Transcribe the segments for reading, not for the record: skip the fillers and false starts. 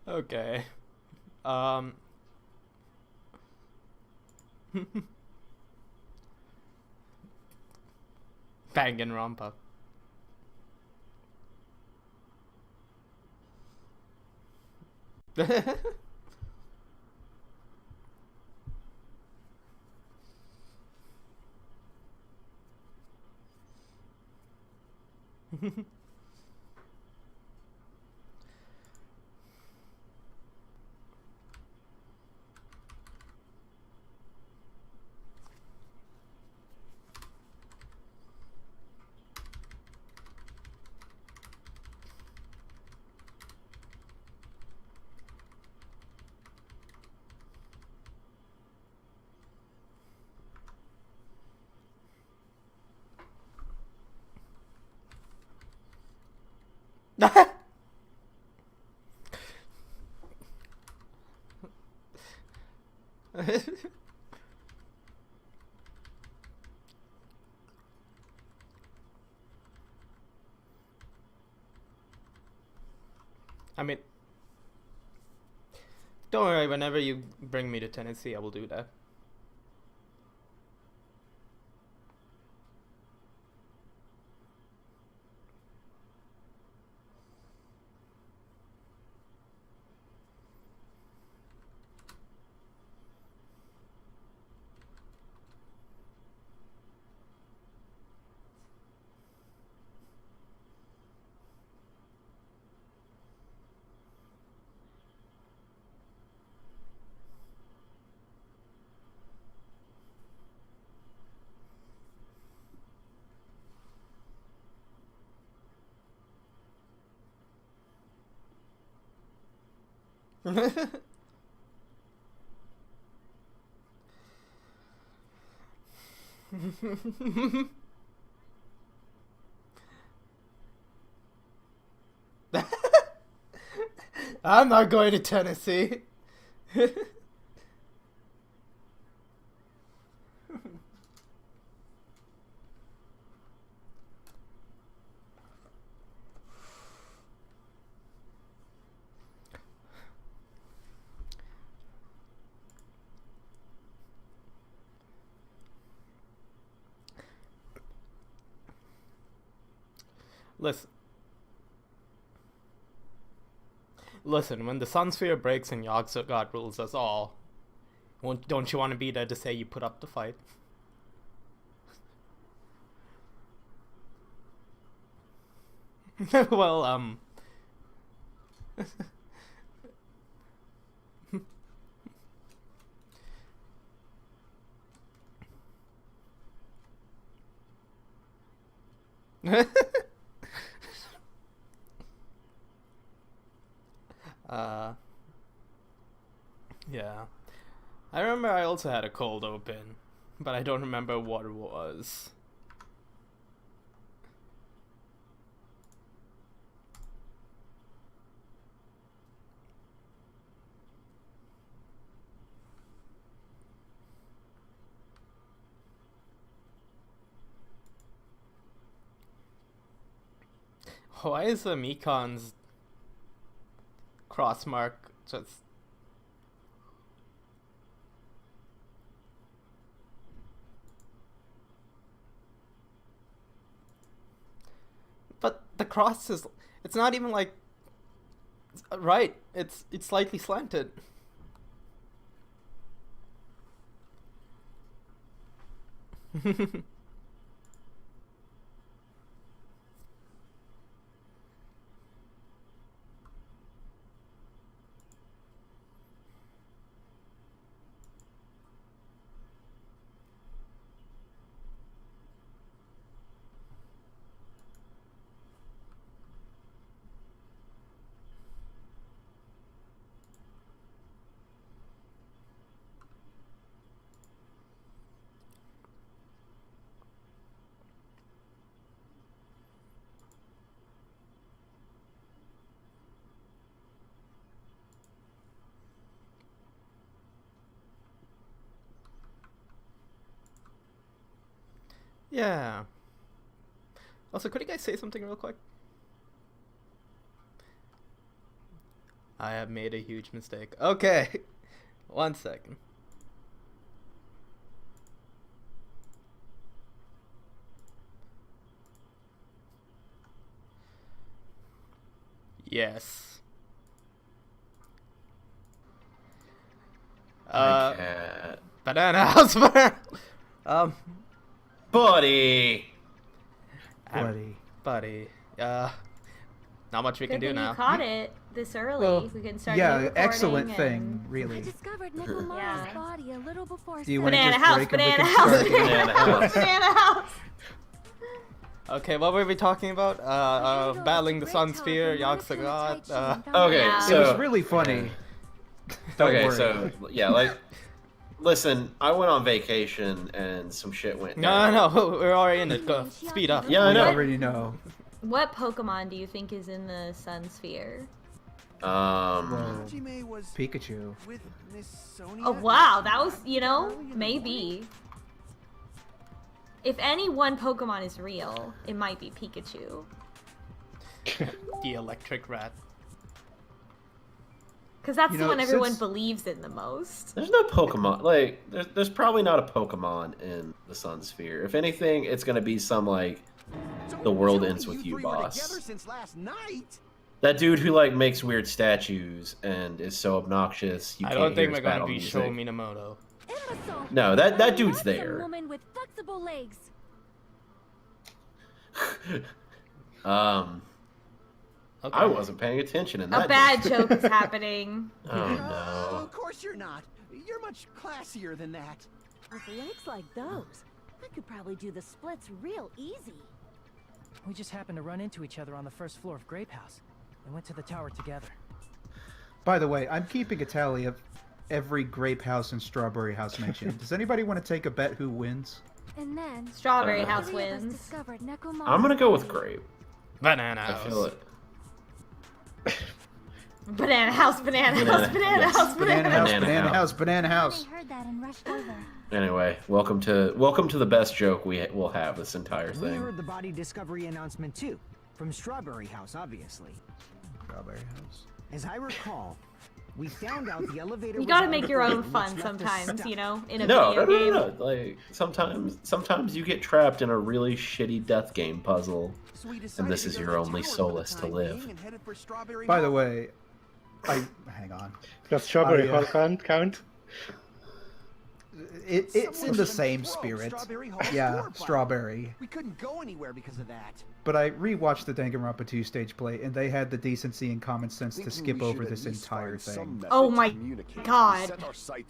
Okay. Danganronpa. I mean, don't worry, whenever you bring me to Tennessee, I will do that. I'm not going to Tennessee. Listen, listen. When the Sun Sphere breaks and God rules us all, don't you want to be there to say you put up the fight? Well, uh, yeah. I remember I also had a cold open, but I don't remember what it was. Why is the Mikon's cross mark just... But the cross is... It's not even like... Right, it's slightly slanted. Yeah. Also, could you guys say something real quick? I have made a huge mistake. Okay. 1 second. Yes. My cat. Banana house. um, Buddy! buddy. Not much we Good can do thing now. you caught it this early. Well, We can start yeah, recording excellent and... thing, I really. discovered Nekomaru's Yeah. body a little before Do you want to Banana just house, break and we banana can house, start again? Banana house. banana house. Okay, what were we talking about? Battling the Sun Sphere, Yog's God. Okay, Yeah. so... It was really funny. Don't okay, worry. so, yeah, like... Listen, I went on vacation and some shit went No, down. no, we're already in it. Go, speed up. Yeah, I We know. already know. What Pokemon do you think is in the Sun Sphere? Well, Hajime was Pikachu. with Miss Sonia. Oh wow, that was, you know, maybe. If any one Pokemon is real, it might be Pikachu. The electric rat. Because that's You the know, one everyone since- believes in the most. There's no Pokemon. Like, there's probably not a Pokemon in the Sun Sphere. If anything, it's gonna be some, like, So The world tell ends me with you, three were boss. together since last night. that dude who, like, makes weird statues and is so obnoxious you I can't don't hear think his we're gonna battle be music. Sho Minamoto. Imbecile. No, that I dude's want there. Some woman with flexible legs. Okay. I wasn't paying attention in that. A bad joke is happening. Oh No, no. of course you're not. You're much classier than that. With legs like those, I could probably do the splits real easy. We just happened to run into each other on the first floor of Grape House and went to the tower together. By the way, I'm keeping a tally of every grape house and strawberry house mentioned. Does anybody want to take a bet who wins? And then Strawberry Uh, House three of us wins. discovered Nekomaru's I'm gonna go with body. Grape. Banana I house. feel it. Banana House, Banana Banana- House, Banana yes. House, Banana house, Banana banana house. house, banana house. They heard that and rushed over. Anyway, welcome to the best joke will have this entire We thing. heard the body discovery announcement too, from Strawberry House, obviously. Strawberry house. As I recall, we found out the elevator. You was gotta out make of your order, own which fun left us sometimes, stuck. you know, in a No, video game. no. Like sometimes you get trapped in a really shitty death game puzzle. So we decided this to is go to your the only tower for solace the to time live. being and headed for Strawberry By the House. way, hang on. Does strawberry I, count? It's Someone in the should've same broke spirit. Strawberry Hall's Yeah, door button. strawberry. We couldn't go anywhere because of that. But I rewatched the Danganronpa 2 stage play, and they had the decency and common sense to skip over this entire thing. Oh my god.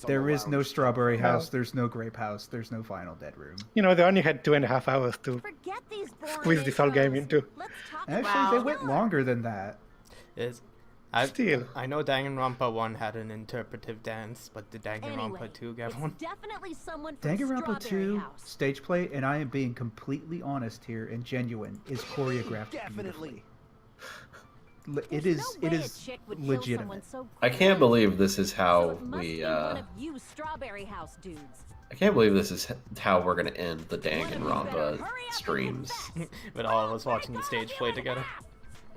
There is no strawberry house, there's no grape house, there's no final dead room. You know, they only had 2.5 hours to Forget these boring squeeze this whole game intros. into. Let's talk Actually, about they Wow. went longer than that. Still. I know Danganronpa 1 had an interpretive dance, but did Danganronpa Anyway, 2 get it's one? definitely someone from Danganronpa Strawberry 2 House. stage play, and I am being completely honest here and genuine, is choreographed Definitely. beautifully. It There's is no it way a is chick would kill someone legitimate. so I can't quick. believe this is So how it must we. be one of you Strawberry House dudes. I can't believe this is how we're gonna end the One of you better Danganronpa hurry up and streams. confess. With all of us watching the stage play together.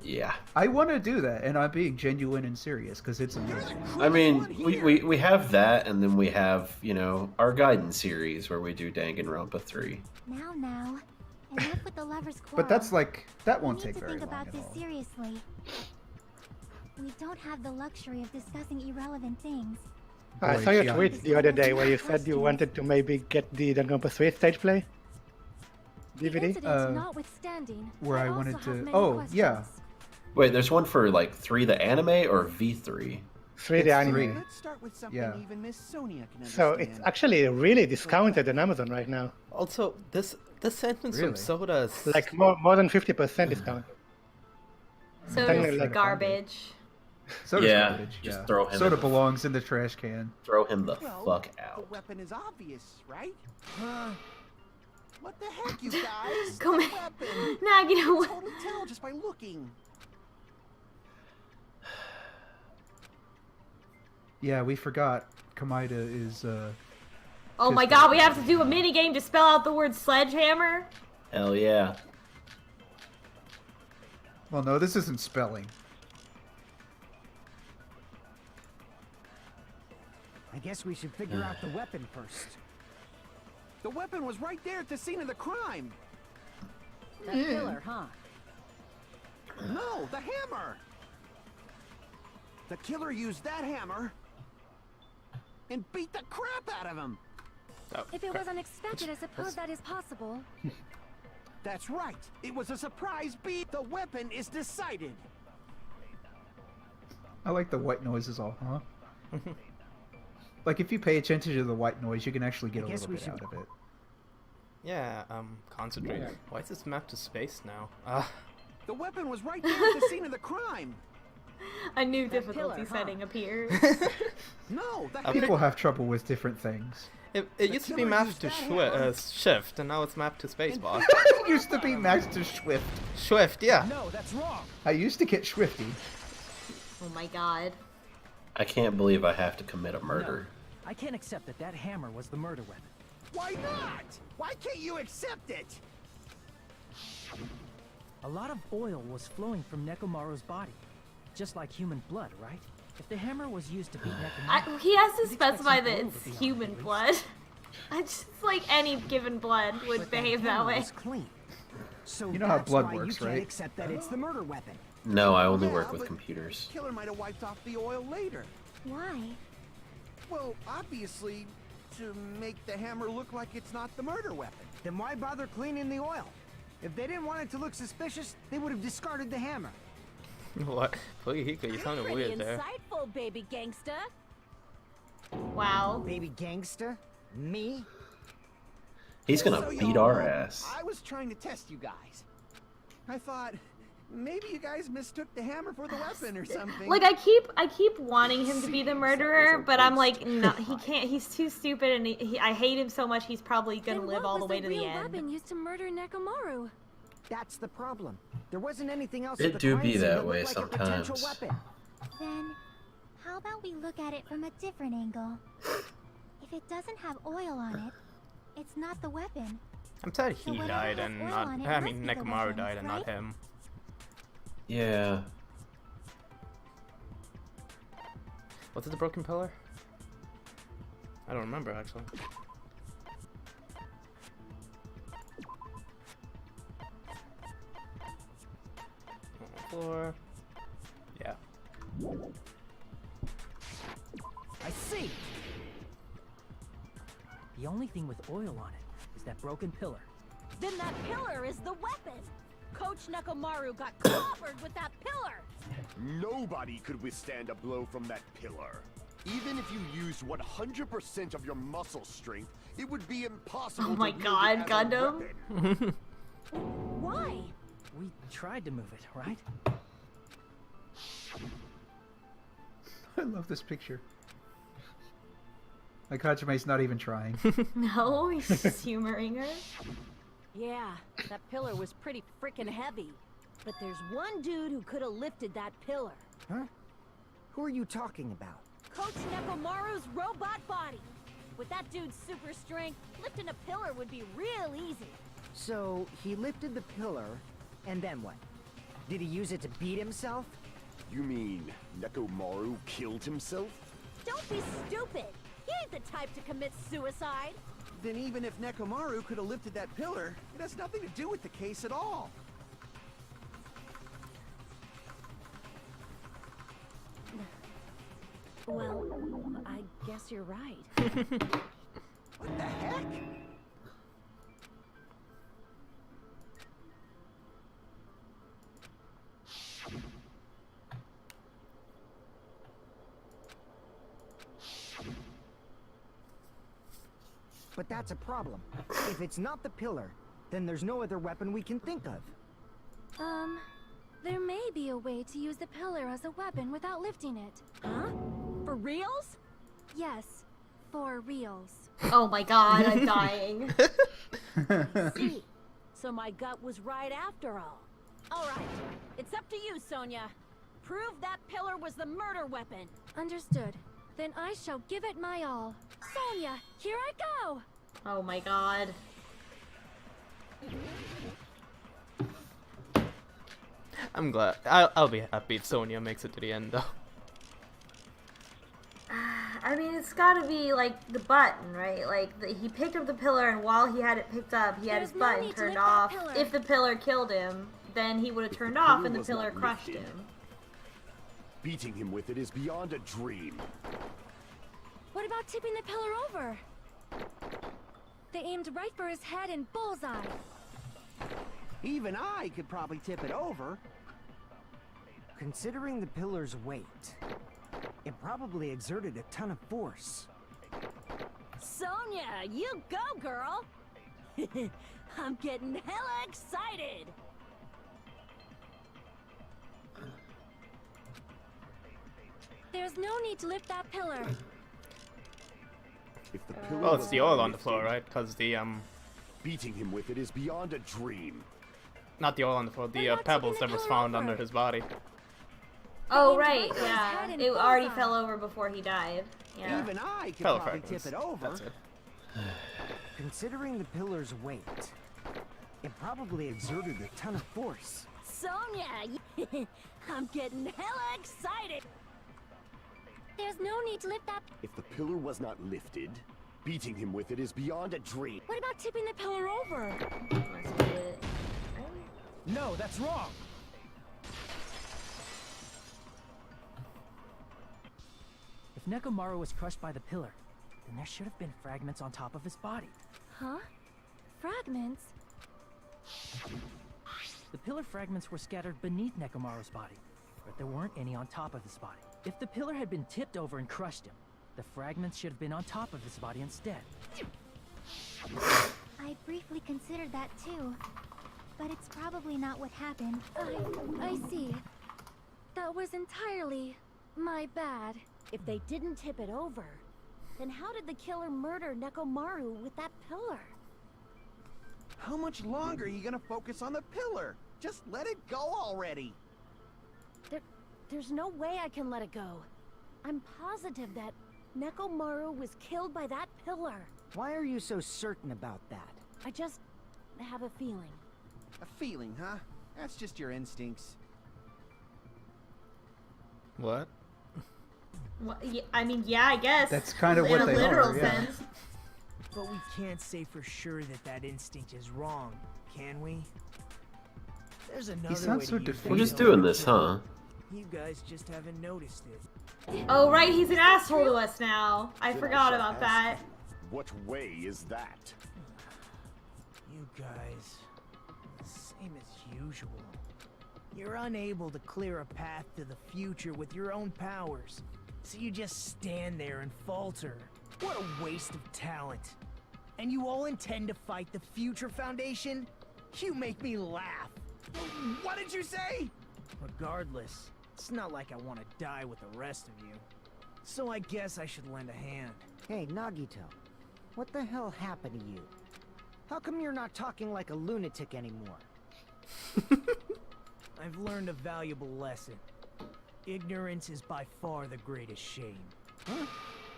Yeah. I want to do that, and I'm being genuine and serious because it's amazing. I mean, we have that, and then we have, you know, our guidance series where we do Danganronpa 3. Now, enough with the lovers' quarrel. But that's like that We won't need take to very think long about at this all. seriously. We don't have the luxury of discussing irrelevant things. I Boy, saw your yeah. tweet the other day where you said you wanted to maybe get the Danganronpa 3 stage play The DVD. incident notwithstanding, where I also wanted have to- many oh, questions. yeah. Wait, there's one for like 3 the anime or V3? 3 the it's anime. 3. Let's start with something Yeah. even Miss Sonia can So understand. it's actually really discounted on Amazon right now. Also, this sentence from Really? Soda is Like more than 50% discount. So Technically, does like, garbage. Soda's Yeah, garbage, just yeah. throw him Soda in the- belongs in the trash can. Throw him the Well, fuck the out. weapon is obvious, right? What the heck, you guys? Come The here. weapon. Nah, you know what? Totally tell just by looking. Yeah, we forgot. Kamaida is Oh my god, we have to do a mini game to spell out the word sledgehammer? Hell yeah. Well, no, this isn't spelling. I guess we should figure out the weapon first. The weapon was right there at the scene of the crime. That pillar, huh? No, the hammer. The killer used that hammer and beat the crap out of him. Oh, If it crap. was unexpected, I suppose that is possible. That's right. It was a surprise beat. The weapon is decided. I like the white noises all, huh? Like, if you pay attention to the white noise, you can actually get a guess little we bit should- out of it. Yeah, concentrate. Why is this map to space now? The weapon was right there at the scene of the crime. A new That difficulty pillar, huh? setting appears. No, the People have trouble with different things. It used to be killer mapped used to that hammer. shift, and now it's mapped to spacebar. It used to be Master Swift. Swift, yeah. No, that's wrong. I used to get Swifty. Oh my god. I can't believe I have to commit a murder. I can't accept that that hammer was the murder weapon. Why not? Why can't you accept it? A lot of oil was flowing from Nekomaru's body. Just like human blood, right? If the hammer was used to beat Nekomaru... He has to you'd expect specify some that oil it's to be on human the loose. blood. I just like any given blood would But behave that hammer way. was clean. So You know how that's blood why works, you right? can't accept that it's the murder weapon. No, I only Yeah, work with but computers. Killer might have wiped off the oil later. Why? Well, obviously, to make the hammer look like it's not the murder weapon. Then why bother cleaning the oil? If they didn't want it to look suspicious, they would have discarded the hammer. What? Fuyuhiko, you You're sounded pretty weird there. insightful, baby gangsta. Wow. Baby gangster? Me? He's gonna So, beat y'all, our ass. I was trying to test you guys. I thought maybe you guys mistook the hammer for the weapon or something. Like I keep wanting him to be the murderer, but I'm like, no, he can't. He's too stupid, and I hate him so much. He's probably gonna Then live what all the was way to the real end. weapon used to murder Nekomaru? That's the problem. There wasn't anything else It at the do crime be scene that looked way like a potential sometimes. weapon. Then, how about we look at it from a different angle? If it doesn't have oil on it, it's not the weapon. I'm sad So he whatever died has and oil not. on it I must mean, be the Nekomaru weapon, died and not right? him. Yeah. Was it the broken pillar? I don't remember actually. On the floor. Yeah. I see! The only thing with oil on it is that broken pillar. Then that pillar is the weapon. Coach Nekomaru got clobbered with that pillar. Nobody could withstand a blow from that pillar. Even if you used 100% of your muscle strength, it would be impossible Oh my to wield God, it as a Gundam. weapon. Why? We tried to move it, right? I love this picture. Like, Hajime's not even trying. No, he's just humoring her. Yeah, that pillar was pretty freaking heavy. But there's one dude who could have lifted that pillar. Huh? Who are you talking about? Coach Nekomaru's robot body. With that dude's super strength, lifting a pillar would be real easy. So, he lifted the pillar, and then what? Did he use it to beat himself? You mean Nekomaru killed himself? Don't be stupid. He ain't the type to commit suicide. Then even if Nekomaru could have lifted that pillar, it has nothing to do with the case at all. Well, I guess you're right. What the heck? But that's a problem. If it's not the pillar, then there's no other weapon we can think of. There may be a way to use the pillar as a weapon without lifting it. Huh? For reals? Yes, for reals. Oh my god, I'm dying. See, so my gut was right after all. All right, it's up to you, Sonia. Prove that pillar was the murder weapon. Understood. Then I shall give it my all. Sonia, here I go! Oh my god. I'm glad. I'll be happy if Sonya makes it to the end, though. I mean, it's gotta be like the button, right? Like he picked up the pillar, and while he had it picked up, he had his button turned off. If the pillar killed him, then he would have turned off, and the pillar crushed him. Beating him with it is beyond a dream. What about tipping the pillar over? They aimed right for his head and bullseye. Even I could probably tip it over. Considering the pillar's weight, it probably exerted a ton of force. Sonia, you go, girl! I'm getting hella excited! There's no need to lift that pillar. If the pillar Oh, it's was the not oil on the lifted, floor, right? Because the beating him with it is beyond a dream. not the oil on the floor. The pebbles that was found under his body. Oh right, yeah. It already fell over before he died. Yeah. Even I could Pillar probably fragments. tip it over. That's it. Considering the pillar's weight, it probably exerted a ton of force. Sonia, I'm getting hella excited! There's no need to lift that. If the pillar was not lifted, beating him with it is beyond a dream. What about tipping the pillar over? Must be it. No, that's wrong. If Nekomaru was crushed by the pillar, then there should have been fragments on top of his body. Huh? Fragments? The pillar fragments were scattered beneath Nekomaru's body, but there weren't any on top of his body. If the pillar had been tipped over and crushed him, the fragments should have been on top of his body instead. I briefly considered that too, but it's probably not what happened. I see. That was entirely my bad. If they didn't tip it over, then how did the killer murder Nekomaru with that pillar? How much longer are you gonna focus on the pillar? Just let it go already. There's no way I can let it go. I'm positive that Nekomaru was killed by that pillar. Why are you so certain about that? I just have a feeling. A feeling, huh? That's just your instincts. What? Well, yeah, I mean, yeah, I guess. That's kind of what they in a literal are, yeah. sense. But we can't say for sure that that instinct is wrong, can we? There's another sounds way so to use defeated. We're that just doing this, huh? You guys just haven't noticed it. Oh right, he's an asshole to us now. I Then forgot shall about ask that. you, what way is that? You guys, same as usual. You're unable to clear a path to the future with your own powers, so you just stand there and falter. What a waste of talent. And you all intend to fight the Future Foundation? You make me laugh. What did you say? Regardless, it's not like I want to die with the rest of you. So I guess I should lend a hand. Hey, Nagito, what the hell happened to you? How come you're not talking like a lunatic anymore? I've learned a valuable lesson. Ignorance is by far the greatest shame. Huh?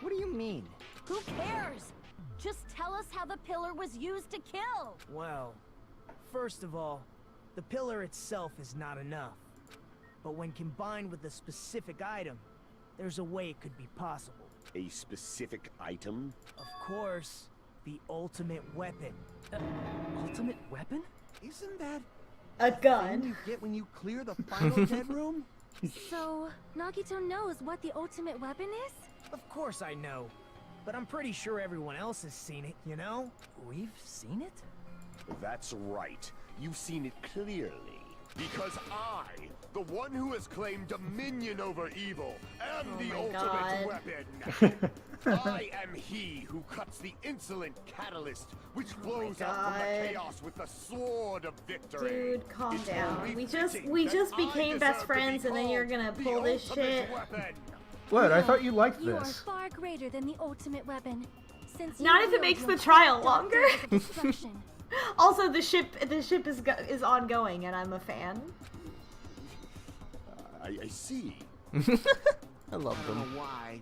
What do you mean? Who cares? Just tell us how the pillar was used to kill. Well, first of all, the pillar itself is not enough. But when combined with a specific item, there's a way it could be possible. A specific item? Of course, the ultimate weapon. Ultimate weapon? Isn't that A thing gun. you get when you clear the final dead room? So, Nagito knows what the ultimate weapon is? Of course I know. But I'm pretty sure everyone else has seen it, you know? We've seen it? That's right. You've seen it clearly. Because I, the one who has claimed dominion over evil, am the ultimate weapon. I am he who cuts the insolent catalyst, which flows out from the chaos with the sword of victory. Dude, calm It's down. only We just fitting that I became best deserve to be friends, and then you're called gonna the pull this ultimate shit. weapon. What? I No, thought you liked You are this. far greater than the ultimate weapon. Since Not you if it wield makes your the trial dark longer. days of destruction. Also, the ship is ongoing, and I'm a fan. I see. I love I don't them. know why,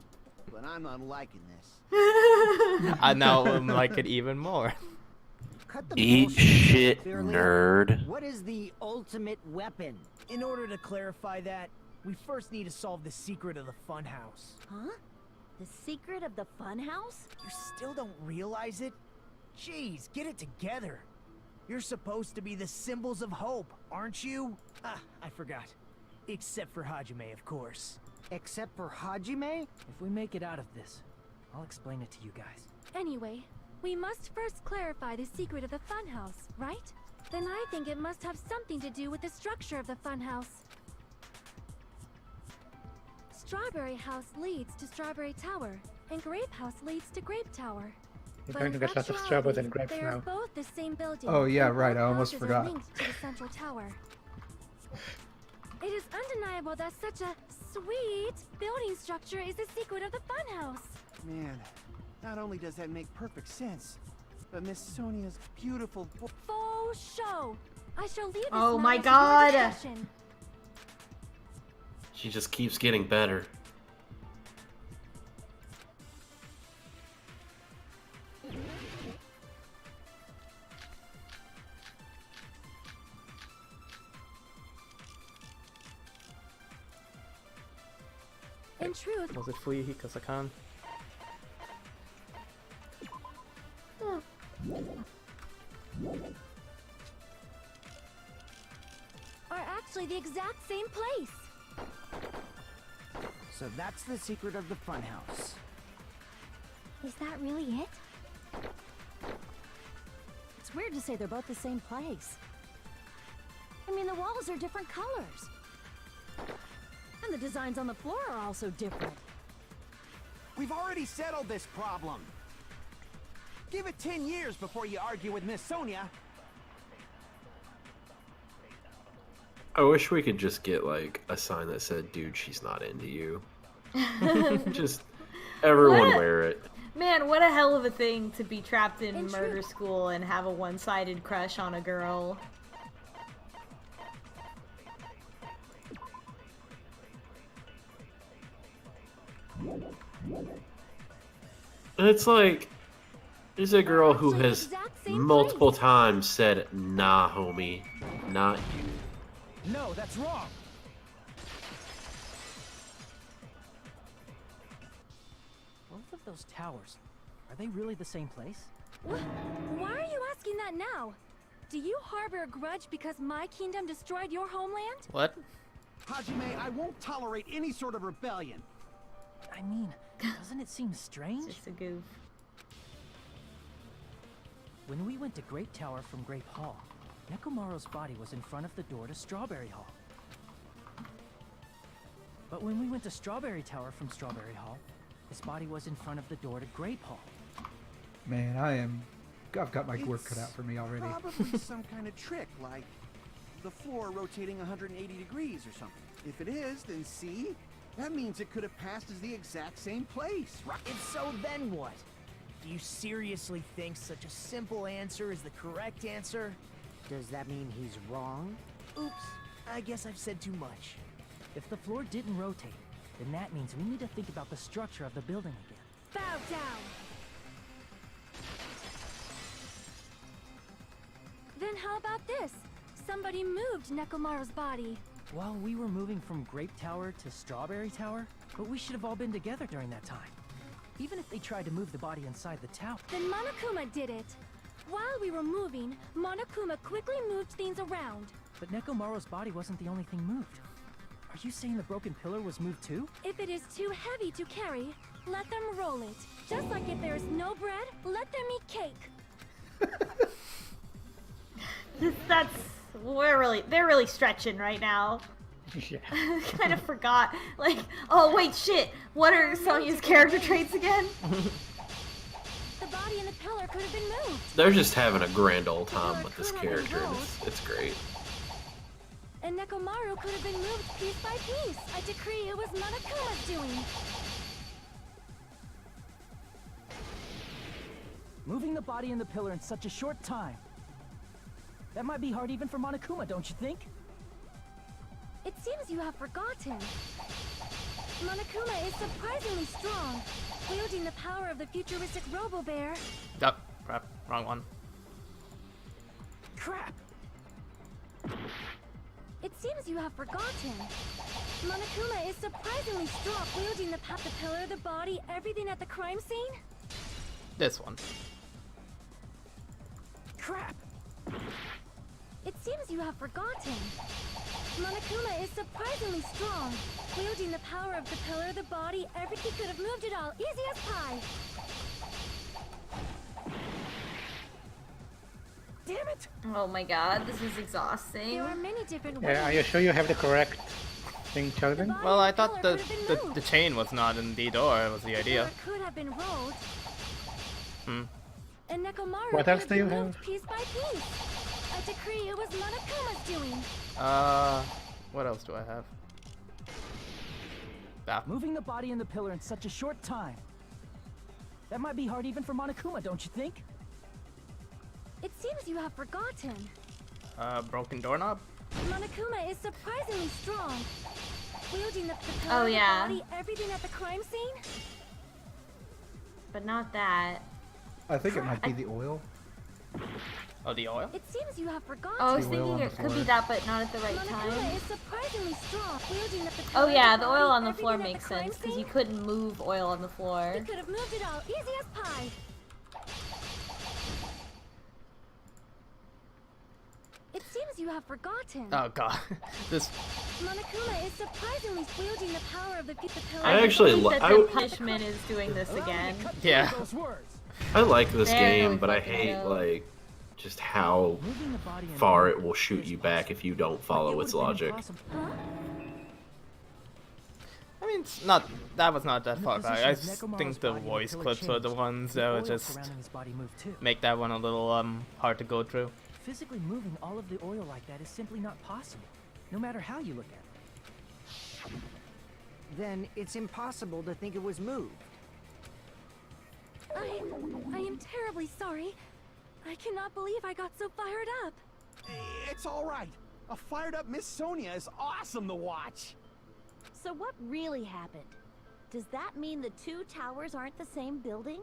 but but I'm not liking this. I now like it even more. Cut the Eat bullshit, shit, Fairly. nerd. What is the ultimate weapon? In order to clarify that, we first need to solve the secret of the funhouse. Huh? The secret of the funhouse? You still don't realize it? Jeez, get it together. You're supposed to be the symbols of hope, aren't you? Ah, I forgot. Except for Hajime, of course. Except for Hajime? If we make it out of this, I'll explain it to you guys. Anyway, we must first clarify the secret of the funhouse, right? Then I think it must have something to do with the structure of the funhouse. Strawberry House leads to Strawberry Tower, and Grape House leads to Grape Tower. We're But going to in get lots of actuality, strawberries and grapes they are now. both the same building. Oh, yeah, and right, both I almost houses are forgot. linked to the central tower. It is undeniable that such a sweet building structure is the secret of the funhouse. Man, not only does that make perfect sense, but Miss Sonia's beautiful Faux show. I shall leave this Oh my matter to your God. discretion. She just keeps getting better. In truth, Was it Fuyuhiko-san? are actually the exact same place. So that's the secret of the funhouse. Is that really it? It's weird to say they're both the same place. I mean, the walls are different colors. And the designs on the floor are also different. We've already settled this problem. Give it 10 years before you argue with Miss Sonia. I wish we could just get like a sign that said, "Dude, she's not into you." Just everyone wear it. Man, what a hell of a thing to be trapped in murder school and have a one-sided crush on a girl. And it's like, there's a girl who has multiple times said, "Nah, homie, not you." No, that's wrong. Both of those towers, are they really the same place? Why are you asking that now? Do you harbor a grudge because my kingdom destroyed your homeland? What? Hajime, I won't tolerate any sort of rebellion. I mean, doesn't it seem strange? Just a goof. When we went to Grape Tower from Grape Hall, Nekomaru's body was in front of the door to Strawberry Hall. But when we went to Strawberry Tower from Strawberry Hall, his body was in front of the door to Grape Hall. Man, I've got my work cut out for me already. Probably some kind of trick, like the floor rotating 180 degrees or something. If it is, then see? That means it could have passed as the exact same place, right? If so, then what? Do you seriously think such a simple answer is the correct answer? Does that mean he's wrong? Oops, I guess I've said too much. If the floor didn't rotate, then that means we need to think about the structure of the building again. Bow down! Then how about this? Somebody moved Nekomaru's body. Well, we were moving from Grape Tower to Strawberry Tower, but we should have all been together during that time. Even if they tried to move the body inside the tower. Then Monokuma did it. While we were moving, Monokuma quickly moved things around. But Nekomaru's body wasn't the only thing moved. Are you saying the broken pillar was moved too? If it is too heavy to carry, let them roll it. Just like if there is no bread, let them eat cake. They're really stretching right now. Yeah. Kind of forgot. Like, oh wait, shit. What are Sonia's character traits again? The body and the pillar could have been moved. They're just having a grand old time with this character, and it's great. And Nekomaru could have been moved piece by piece. I decree it was Monokuma's doing. Moving the body and the pillar in such a short time. That might be hard even for Monokuma, don't you think? It seems you have forgotten. Monokuma is surprisingly strong, wielding the power of the futuristic Robo-Bear. Oh, crap. Wrong one. Crap! It seems you have forgotten. Monokuma is surprisingly strong, wielding the pillar, the body, everything at the crime scene. This one. Crap! It seems you have forgotten. Monokuma is surprisingly strong, wielding the power of the pillar, the body, everything. Could have moved it all, easy as pie. Damn it! Oh my god, this is exhausting. There are many different ways. Yeah, are you sure you have the correct thing chosen? Well, I thought the chain was not in the door, was the idea. Could have been rolled. Hmm. And Nekomaru What else could do you moved have? piece by piece. A decree it was Monokuma's doing. What else do I have? Ah. Moving the body and the pillar in such a short time. That might be hard even for Monokuma, don't you think? It seems you have forgotten. Broken doorknob? Monokuma is surprisingly strong, wielding the Oh, pillar, yeah. the body, everything at the crime scene. But not that. I think it might be the oil. Oh, the oil? It seems you have forgotten. Oh, I was The oil thinking on it the could be floor. that, but not at the right Monokuma time. is surprisingly strong, wielding the Oh pillar, yeah, the the body, oil on the floor everything at makes the crime sense because scene. you couldn't move oil on the floor. He could have moved it all, easy as pie. It seems you have forgotten. Oh god. This. Monokuma is surprisingly wielding the power of the pillar. I actually think li- that the punishment is doing this again. Yeah. I like this They're game, really but I fucking hate dope. like just how far it will shoot you back if you don't follow its logic. I mean, it's not. That was not that far back. I just think the voice clips were the ones that would just make that one a little hard to go through. Physically moving all of the oil like that is simply not possible, no matter how you look at it. Then it's impossible to think it was moved. I am terribly sorry. I cannot believe I got so fired up. It's all right. A fired up Miss Sonia is awesome to watch. So what really happened? Does that mean the two towers aren't the same building?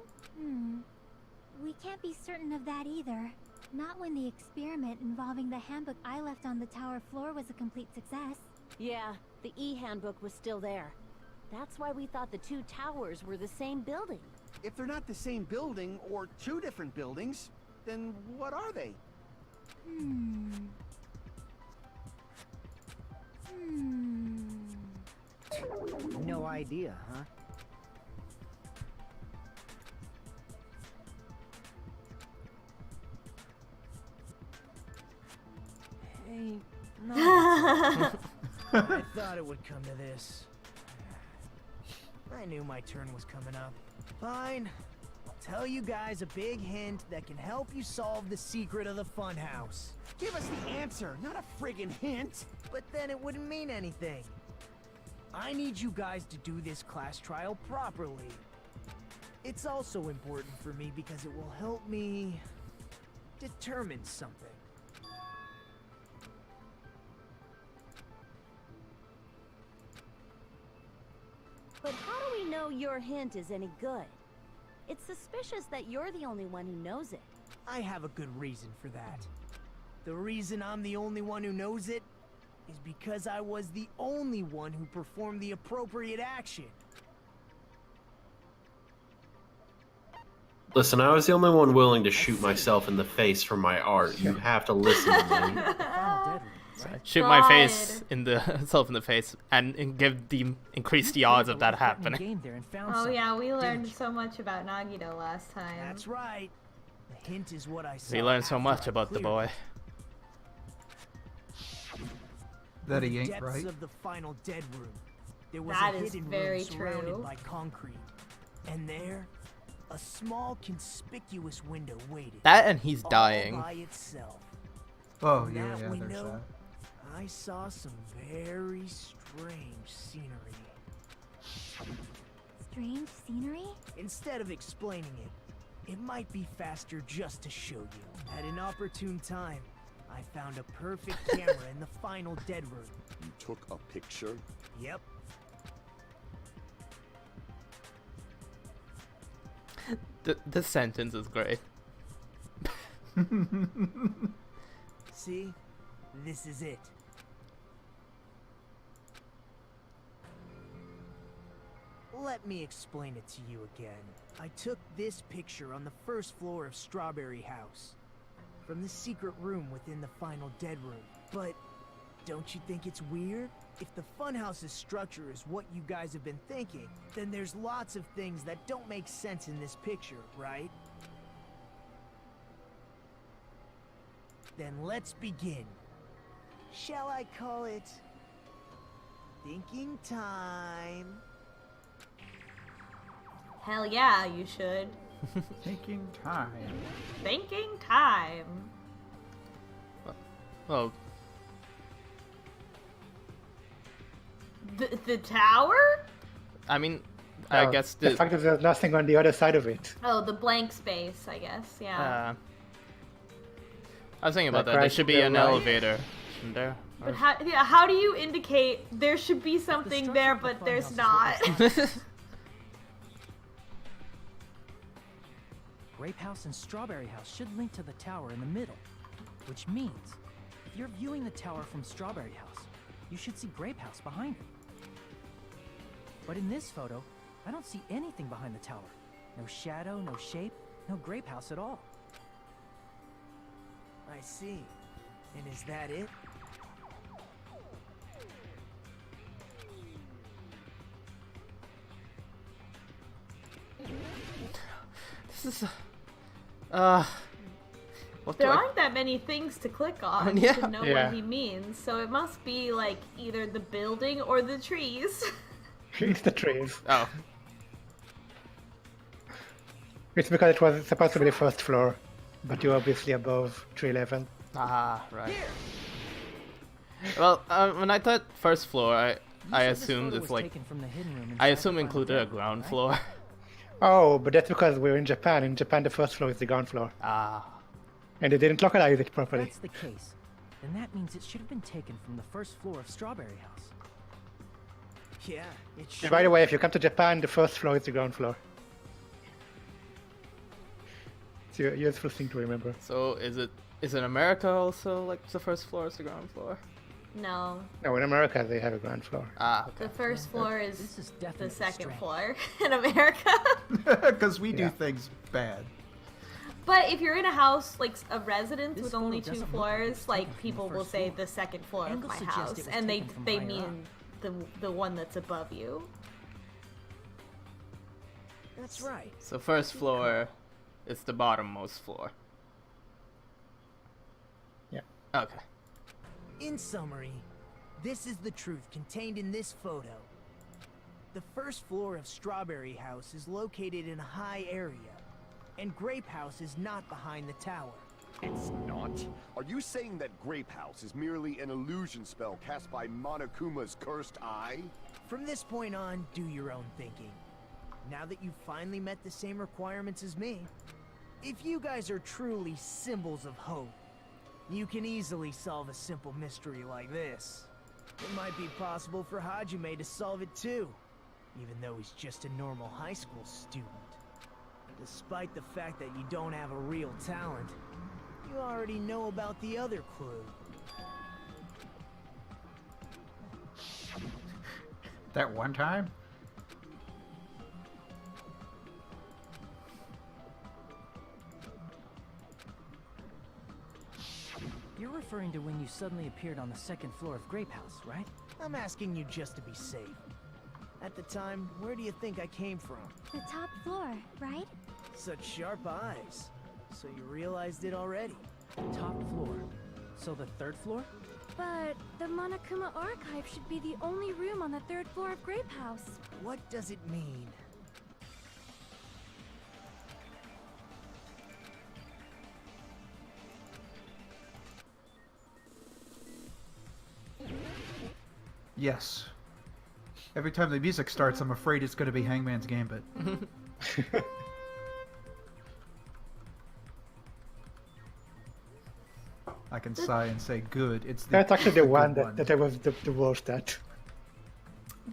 We can't be certain of that either. Not when the experiment involving the handbook I left on the tower floor was a complete success. Yeah, the e-handbook was still there. That's why we thought the two towers were the same building. If they're not the same building or two different buildings, then what are they? No idea, huh? Hey, no. I thought it would come to this. I knew my turn was coming up. Fine. I'll tell you guys a big hint that can help you solve the secret of the funhouse. Give us the answer, not a friggin' hint. But then it wouldn't mean anything. I need you guys to do this class trial properly. It's also important for me because it will help me determine something. But how do we know your hint is any good? It's suspicious that you're the only one who knows it. I have a good reason for that. The reason I'm the only one who knows it is because I was the only one who performed the appropriate action. Listen, I was the only one willing to shoot myself in the face for my art. You have to listen to me. Shoot my face in the self in the face and give the increase the odds of that happening. Oh yeah, we learned so much about Nagito last time. That's right. The hint is what I saw. We learned so after much I about the cleared boy. That he the ain't depths right. of the final dead room. There was That a is hidden very room surrounded true. by concrete. And there, a small conspicuous window waited. That and he's all dying. by itself. Oh, From yeah, that yeah, there's window, that. I saw some very strange scenery. Strange scenery? Instead of explaining it, it might be faster just to show you. At an opportune time, I found a perfect camera in the final dead room. You took a picture? Yep. This sentence is great. See? This is it. Let me explain it to you again. I took this picture on the first floor of Strawberry House, from the secret room within the final dead room. But don't you think it's weird? If the funhouse's structure is what you guys have been thinking, then there's lots of things that don't make sense in this picture, right? Then let's begin. Shall I call it thinking time? Hell yeah, you should. Thinking time. Thinking time. Well, The tower? I mean, I guess the fact that there's nothing on the other side of it. Oh, the blank space, I guess. Yeah. I was thinking about that. There should be an elevator. Shouldn't there? But how do you indicate there should be something there, but there's not? Grape House and Strawberry House should link to the tower in the middle, which means if you're viewing the tower from Strawberry House, you should see Grape House behind it. But in this photo, I don't see anything behind the tower. No shadow, no shape, no Grape House at all. I see. And is that it? This is what There aren't that many things to click on Yeah. to know what he means, so it must be like either the building or the trees. It's the trees. Oh. It's because it was supposed to be the first floor, but you're obviously above tree level. Ah, right. Well, when I thought first floor, I assumed it's like I assume included a ground floor. Oh, but that's because we're in Japan. In Japan, the first floor is the ground floor. Ah. And they didn't localize it properly. If that's the case, then that means it should have been taken from the first floor of Strawberry House. Yeah, it should. And by the way, if you come to Japan, the first floor is the ground floor. It's a useful thing to remember. So is it America also like the first floor is the ground floor? No. No, in America they have a ground floor. Ah, okay. The first floor is the second strange. floor in America. Because we do things bad. But if you're in a house, like a residence with only photo 2 doesn't look floors, it's like taken from people the will first say floor. the second floor of Angles my suggest house, it was and taken from they higher mean the one that's above you. That's right. So first floor is the bottommost floor. Yeah. Okay. In summary, this is the truth contained in this photo. The first floor of Strawberry House is located in a high area, and Grape House is not behind the tower. It's not? Are you saying that Grape House is merely an illusion spell cast by Monokuma's cursed eye? From this point on, do your own thinking. Now that you've finally met the same requirements as me, if you guys are truly symbols of hope, you can easily solve a simple mystery like this. It might be possible for Hajime to solve it too, even though he's just a normal high school student. Despite the fact that you don't have a real talent, you already know about the other clue. That one time? You're referring to when you suddenly appeared on the second floor of Grape House, right? I'm asking you just to be safe. At the time, where do you think I came from? The top floor, right? Such sharp eyes. So you realized it already. Top floor. So the third floor? But the Monokuma archive should be the only room on the 3rd floor of Grape House. What does it mean? Yes. Every time the music starts, I'm afraid it's going to be Hangman's Gambit. I can sigh and say, good. It's the That's actually the one good that I was the worst at.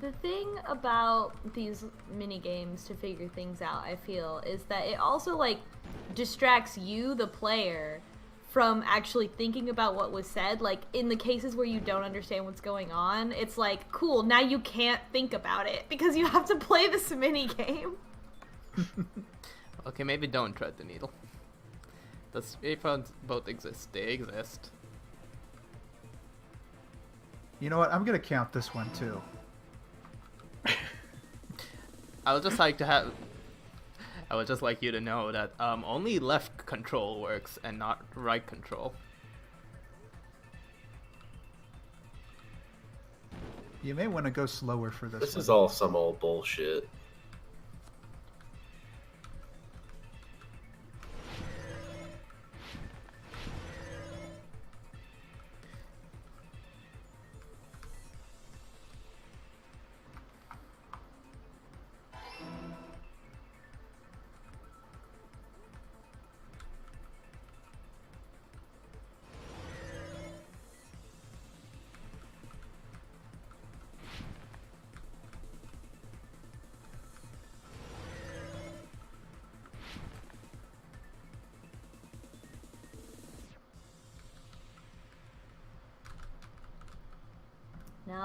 The thing about these mini games to figure things out, I feel, is that it also like distracts you, the player, from actually thinking about what was said. Like in the cases where you don't understand what's going on, it's like, cool, now you can't think about it because you have to play this mini game. Okay, maybe don't tread the needle. The speedruns both exist. They exist. You know what? I'm gonna count this one too. I would just like you to know that only left control works and not right control. You may want to go slower for this. This one. is all some old bullshit.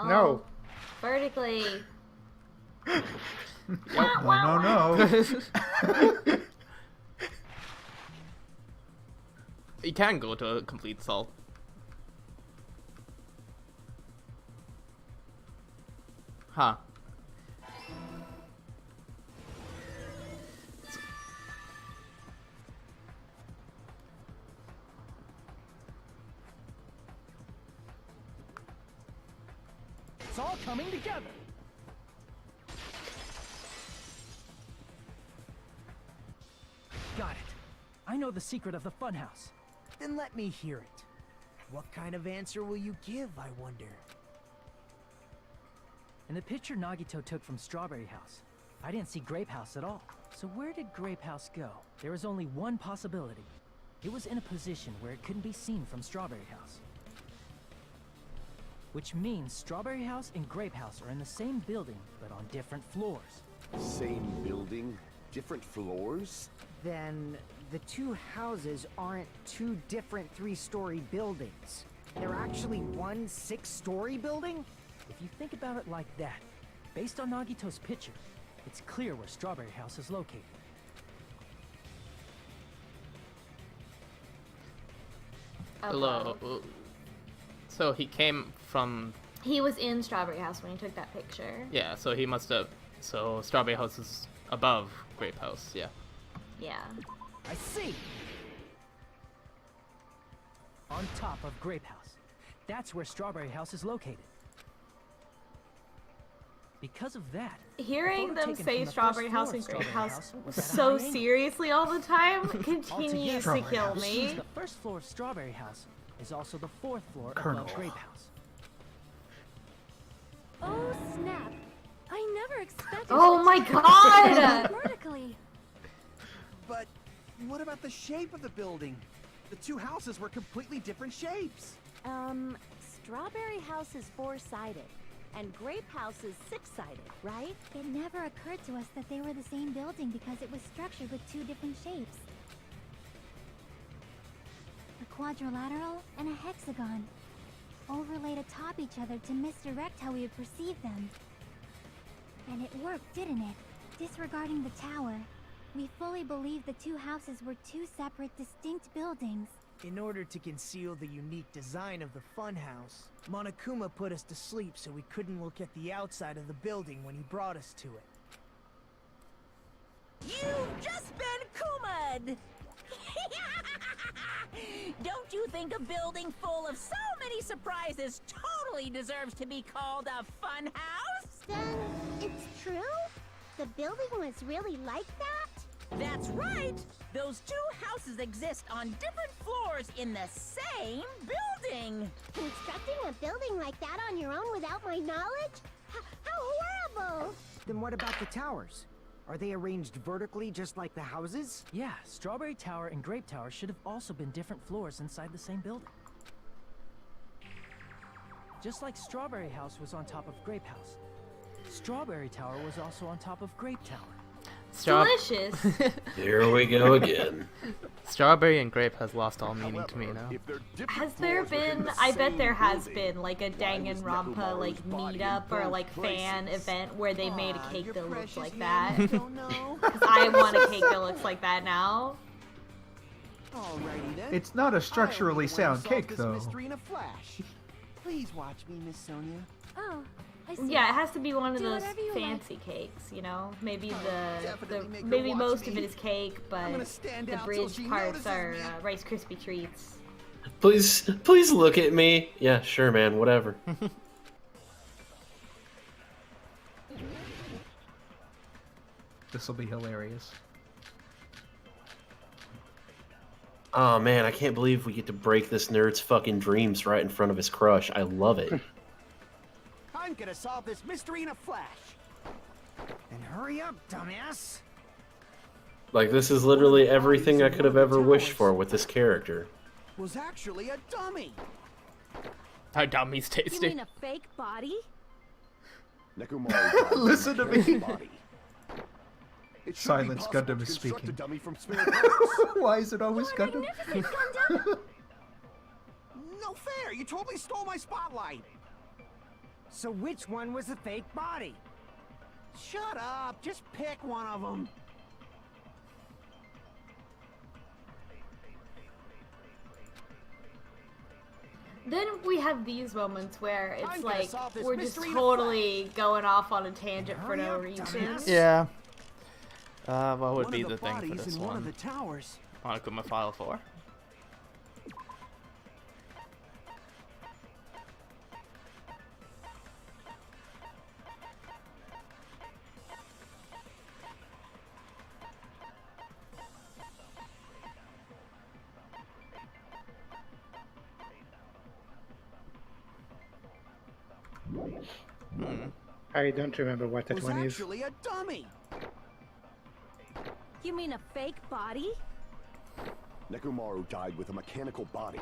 No. Vertically. No. You can go to a complete solve. Huh. It's all coming together. Got it. I know the secret of the funhouse. Then let me hear it. What kind of answer will you give, I wonder? In the picture Nagito took from Strawberry House, I didn't see Grape House at all. So where did Grape House go? There was only one possibility. It was in a position where it couldn't be seen from Strawberry House. Which means Strawberry House and Grape House are in the same building, but on different floors. Same building, different floors? Then the two houses aren't two different 3-story buildings. They're actually one 6-story building? If you think about it like that, based on Nagito's picture, it's clear where Strawberry House is located. Hello. So he came from... He was in Strawberry House when he took that picture. Yeah, so he must have... So Strawberry House is above Grape House, yeah. Yeah. I see! On top of Grape House. That's where Strawberry House is located. Because of that, hearing them say the Strawberry House and Grape House so seriously all the time continues to kill me. The first floor of Strawberry House is also the 4th floor above Grape House. Oh snap! I never expected. Oh my god! Vertically. But what about the shape of the building? The two houses were completely different shapes. Strawberry House is 4-sided, and Grape House is 6-sided, right? It never occurred to us that they were the same building because it was structured with 2 different shapes. A quadrilateral and a hexagon, overlaid atop each other to misdirect how we would perceive them. And it worked, didn't it? Disregarding the tower, we fully believed the 2 houses were 2 separate, distinct buildings. In order to conceal the unique design of the funhouse, Monokuma put us to sleep so we couldn't look at the outside of the building when he brought us to it. You've just been Kuma'd! Don't you think a building full of so many surprises totally deserves to be called a funhouse? Then it's true? The building was really like that? That's right! Those 2 houses exist on different floors in the same building! Constructing a building like that on your own without my knowledge? How horrible! Then what about the towers? Are they arranged vertically just like the houses? Yeah, Strawberry Tower and Grape Tower should have also been different floors inside the same building. Just like Strawberry House was on top of Grape House. Strawberry Tower was also on top of Grape Tower. Delicious. Here we go again. Strawberry and grape has lost all meaning to me now. Has there been, I bet there has been, like a Danganronpa like meetup or like fan event where they made a cake that looks like that? Because I want a cake that looks like that now. It's not a structurally sound cake, though. Please watch me, Miss Sonia. Oh, I see. Yeah, it has to be one of Do those whatever you fancy cakes, you know? Maybe maybe most of it is cake, but the bridge parts are Rice Krispie treats. Please look at me. Yeah, sure, man, whatever. This will be hilarious. Oh man, I can't believe we get to break this nerd's fucking dreams right in front of his crush. I love it. I'm gonna solve this mystery in a flash. And hurry up, dumbass! Like, this is literally everything I could have ever wished for with this character. Was actually a dummy. How dummy's You tasty. mean a fake body? Nekomaru Listen to me. It should Silence be possible Gundam to is construct speaking. a dummy from spare parts. Why is it always Gundam? No fair! You totally stole my spotlight. So which one was the fake body? Shut up! Just pick one of them. Then we have these moments where it's I'm gonna like solve this we're just mystery in a totally going off on a tangent for Hurry no up, reason. dumbass. Yeah. What would One be of the thing for bodies this in one of one? the towers. Monokuma File 4? I don't remember what that Was one is. actually a dummy. You mean a fake body? Nekomaru died with a mechanical body.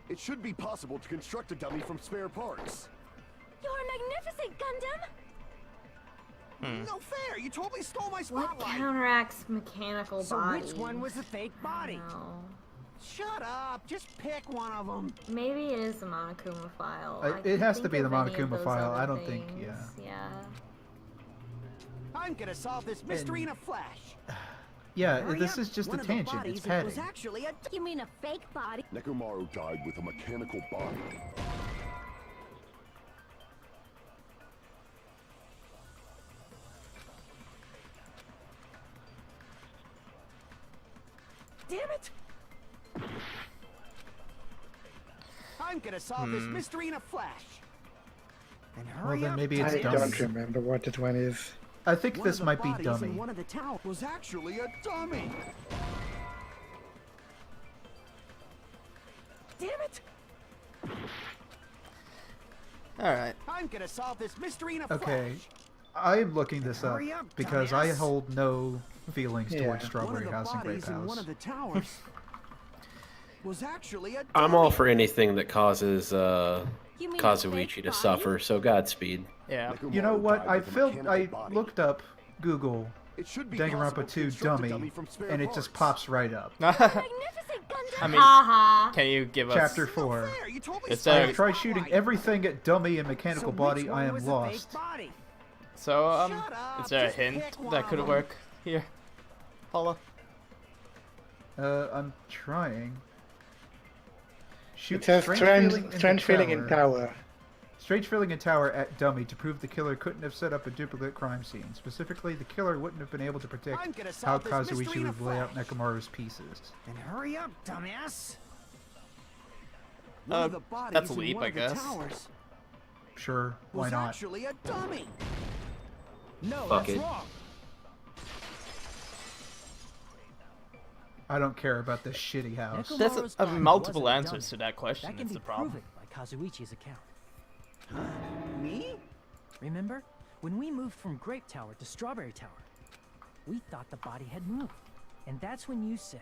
It should be possible to construct a dummy from spare parts. You're magnificent, Gundam! No fair! You totally stole my What spotlight. counteracts mechanical So body? which one was the fake body? No. Shut up! Just pick one of them. Maybe it is the Monokuma file. It I can't has to think be the of any of Monokuma those file. other I don't think, things. yeah. I'm gonna solve this mystery in a flash. Yeah, Hurry this up. is just One a of the tangent. bodies It's padding. was actually a You mean a fake body? Nekomaru died with a mechanical body. Damn it! I'm gonna solve this mystery in a flash. And Well, hurry then up, maybe it's I dumbass. don't dummy. remember what that one is. I think One this of the might be bodies dummy. in one of the towers was actually a dummy. Damn it! Alright. I'm gonna solve this mystery in a Okay, flash. I'm looking this up Hurry up, because I dumbass. hold no feelings Yeah. towards One of Strawberry the House and Grape bodies in one House. of the towers was actually a dummy. I'm all for anything that causes You mean a Kazuichi fake to body? suffer, so Godspeed. Yeah. You know Nekomaru what? died I with a mechanical I body. looked up Google It should be possible Danganronpa to 2 construct a dummy, from spare and it just parts. pops right up. Magnificent, Gundam! I mean, Haha. can you give us... Chapter 4. Fair, you totally It's stole a- my I've tried spotlight. shooting everything at dummy and mechanical So body. which I one am was the fake lost. body? So, Shut up, is there a just hint pick one that could of 'em. work here? Paula? I'm trying. Shoot It says strange feeling in tower. tower. Strange feeling in tower at dummy to prove the killer couldn't have set up a duplicate crime scene. Specifically, the killer wouldn't have been able to predict I'm gonna how solve this mystery Kazuichi in a would lay out flash. Nekomaru's pieces. And hurry up, dumbass! One of the bodies that's a in leap, one I of the guess. towers Sure, why was not? actually a dummy. No, Fuck that's it. wrong. I don't care about this shitty house. Nekomaru's There's body multiple wasn't a answers dummy. to that question, That can is be the problem. proven by Kazuichi's account. Me? Remember? When we moved from Grape Tower to Strawberry Tower, we thought the body had moved. And that's when you said...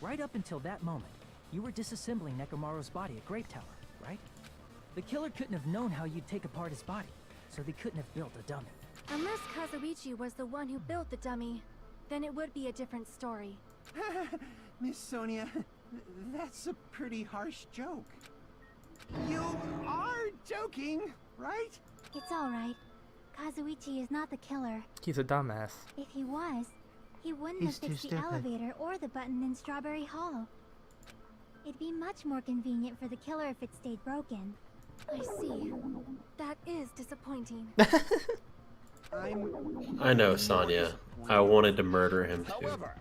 Right up until that moment, You were disassembling Nekomaru's body at Grape Tower, right? The killer couldn't have known how you'd take apart his body, so they couldn't have built a dummy. Unless Kazuichi was the one who built the dummy, then it would be a different story. Miss Sonia, that's a pretty harsh joke. You are joking, right? It's alright. Kazuichi is not the killer. He's a dumbass. If he was, he wouldn't He's have fixed too the stupid. elevator or the button in Strawberry Hall. It'd be much more convenient for the killer if it stayed broken. I see. That is disappointing. I know, Sonia. I wanted to murder him too. However,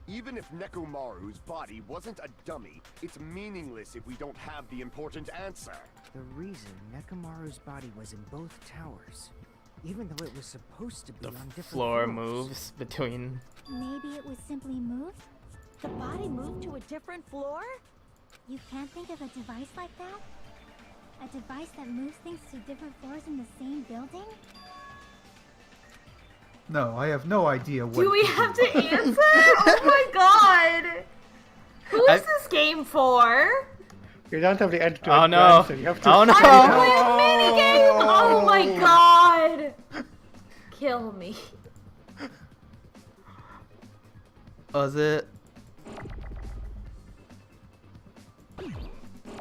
even if Nekomaru's body wasn't a dummy, it's meaningless if we don't have the important answer. The reason Nekomaru's body was in both towers, even though it was supposed to be The on different floor floors. moves between. Maybe it was simply moved? The body moved to a different floor? You can't think of a device like that? A device that moves things to different floors in the same building? No, I have no idea what. Do we it could have be. to answer? Oh my god! Who is this game for? You don't have the end to Oh it no! answer. You have to Oh no! Minigame! Oh my god! Kill me. Was it?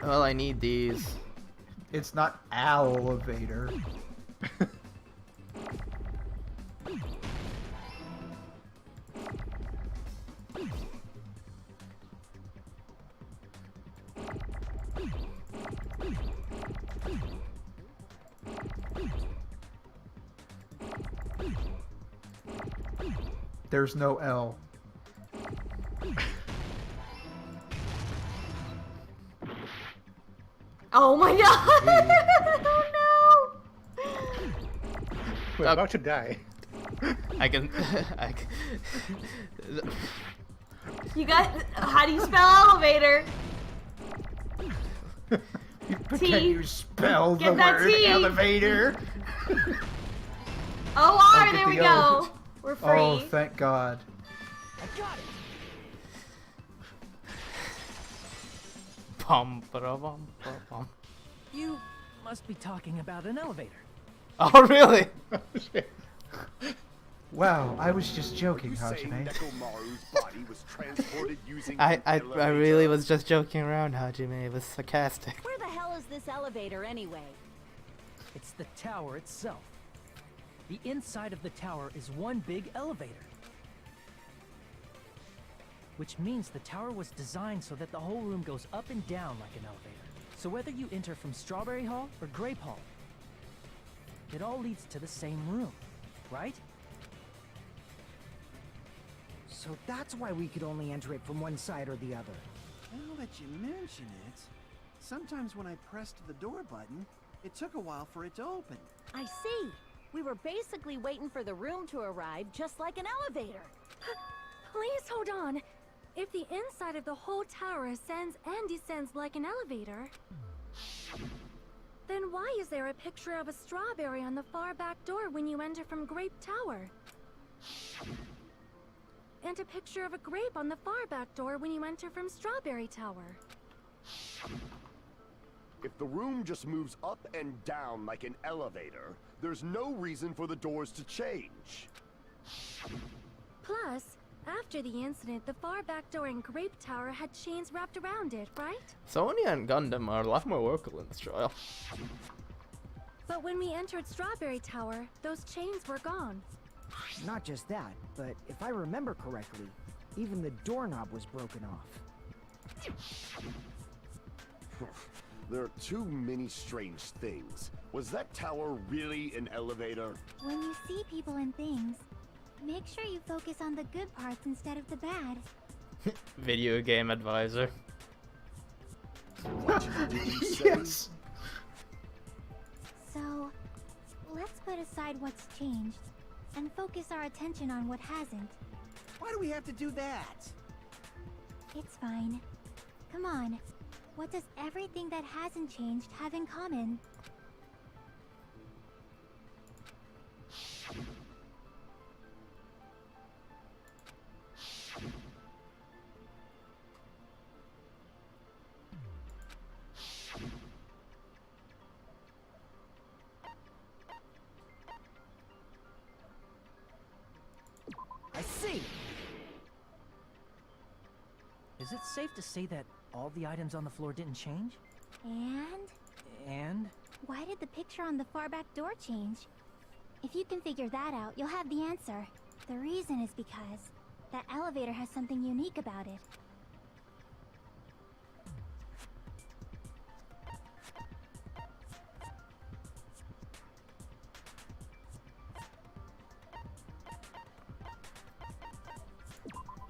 Well, I need these. It's not elevator. There's no L. Oh my god! Oh no! We're about to die. I can. I can. You got. How do you spell elevator? Can T. you spell Get the that word T. elevator? O-R, I'll get there we the go. O. We're free. Oh, thank God. I got it! Bum, ba-da-bum, ba-bum. You must be talking about an elevator. Oh really? Wow, I was just joking, You say Hajime. Nekomaru's body was transported using I an elevator? really was just joking around, Hajime. It was sarcastic. Where the hell is this elevator anyway? It's the tower itself. The inside of the tower is one big elevator. Which means the tower was designed so that the whole room goes up and down like an elevator. So whether you enter from Strawberry Hall or Grape Hall, it all leads to the same room, right? So that's why we could only enter it from one side or the other. Now that you mention it, sometimes when I pressed the door button, it took a while for it to open. I see. We were basically waiting for the room to arrive, just like an elevator. Please hold on. If the inside of the whole tower ascends and descends like an elevator, then why is there a picture of a strawberry on the far back door when you enter from Grape Tower? And a picture of a grape on the far back door when you enter from Strawberry Tower. If the room just moves up and down like an elevator, there's no reason for the doors to change. Plus, after the incident, the far back door in Grape Tower had chains wrapped around it, right? Sonya and Gundam are a lot more workable in this trial. But when we entered Strawberry Tower, those chains were gone. Not just that, but if I remember correctly, even the doorknob was broken off. There are too many strange things. Was that tower really an elevator? When you see people and things, make sure you focus on the good parts instead of the bad. Video game advisor. What did you say? Yes. So, let's put aside what's changed and focus our attention on what hasn't. Why do we have to do that? It's fine. Come on. What does everything that hasn't changed have in common? safe to say that all the items on the floor didn't change? And? And? Why did the picture on the far back door change? If you can figure that out, you'll have the answer. The reason is because that elevator has something unique about it.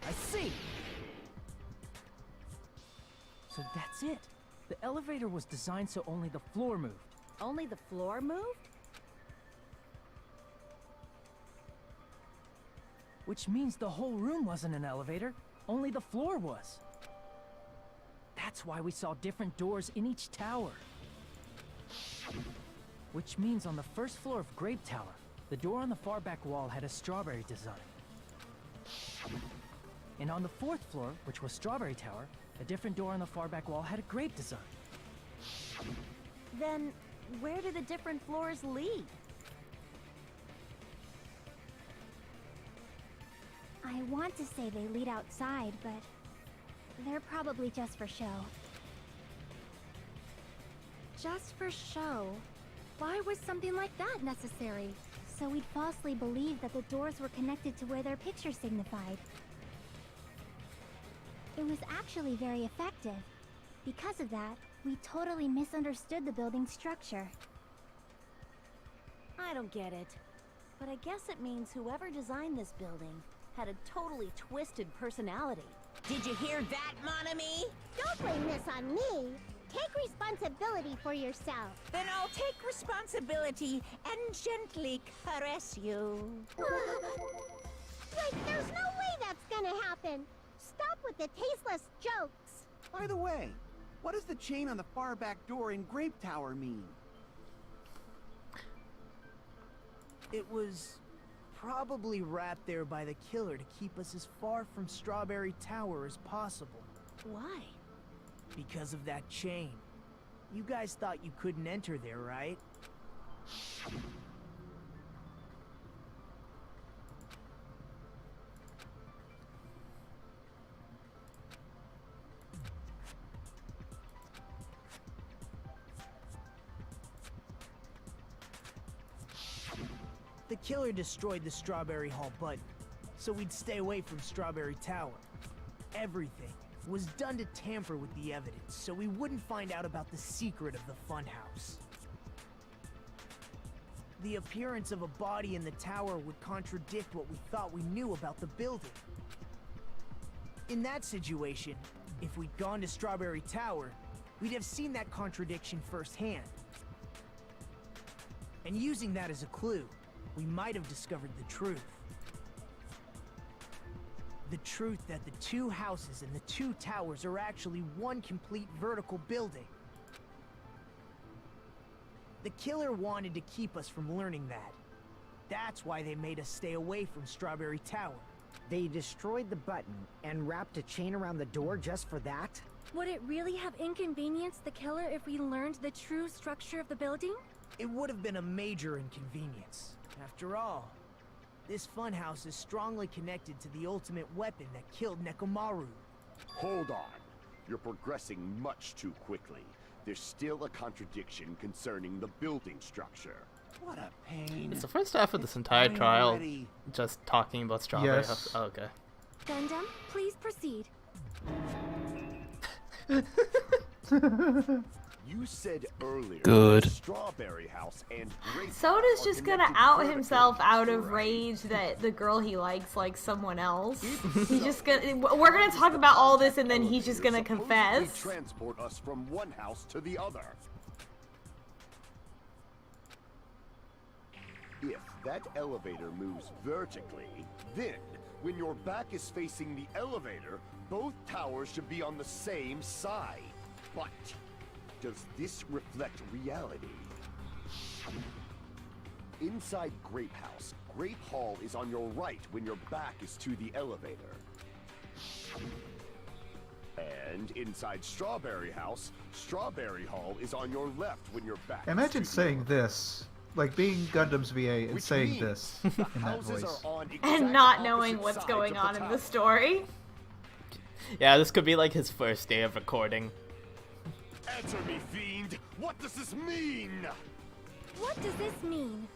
I see! So that's it. The elevator was designed so only the floor moved. Only the floor moved? Which means the whole room wasn't an elevator, only the floor was. That's why we saw different doors in each tower. Which means on the first floor of Grape Tower, the door on the far back wall had a strawberry design. And on the fourth floor, which was Strawberry Tower, a different door on the far back wall had a grape design. Then, where do the different floors lead? I want to say they lead outside, but they're probably just for show. Just for show? Why was something like that necessary? So we'd falsely believe that the doors were connected to where their picture signified. It was actually very effective. Because of that, we totally misunderstood the building's structure. I don't get it. But I guess it means whoever designed this building had a totally twisted personality. Did you hear that, mon ami? Don't blame this on me. Take responsibility for yourself. Then I'll take responsibility and gently caress you. Like, there's no way that's gonna happen. Stop with the tasteless jokes. By the way, what does the chain on the far back door in Grape Tower mean? It was probably wrapped there by the killer to keep us as far from Strawberry Tower as possible. Why? Because of that chain. You guys thought you couldn't enter there, right? The killer destroyed the Strawberry Hall button, so we'd stay away from Strawberry Tower. Everything was done to tamper with the evidence, so we wouldn't find out about the secret of the funhouse. The appearance of a body in the tower would contradict what we thought we knew about the building. In that situation, if we'd gone to Strawberry Tower, we'd have seen that contradiction firsthand. And using that as a clue, we might have discovered the truth. The truth that the two houses and the two towers are actually one complete vertical building. The killer wanted to keep us from learning that. That's why they made us stay away from Strawberry Tower. They destroyed the button and wrapped a chain around the door just for that? Would it really have inconvenienced the killer if we learned the true structure of the building? It would have been a major inconvenience. After all, this funhouse is strongly connected to the ultimate weapon that killed Nekomaru. Hold on. You're progressing much too quickly. There's still a contradiction concerning the building structure. What a pain. It's the first half of this entire trial just talking about Strawberry House. Oh, okay. Gundam, please proceed. You said earlier Good. Strawberry House and Grape Soda's are just gonna connected out vertically, himself out of right? rage that the girl he likes someone else. He's just gonna. We're gonna talk about all this and then he's just gonna Supposedly confess. transport us from one house to the other. If that elevator moves vertically, then when your back is facing the elevator, both towers should be on the same side. But does this reflect reality? Inside Grape House, Grape Hall is on your right when your back is to the elevator. And inside Strawberry House, Strawberry Hall is on your left when your back Imagine is to saying this. Like being Gundam's VA and Which saying means this the in that houses voice. are on And exact not knowing opposite what's sides going of the on in the tower. story. Yeah, this could be like his first day of recording. Answer me, fiend! What does this mean? What does this mean?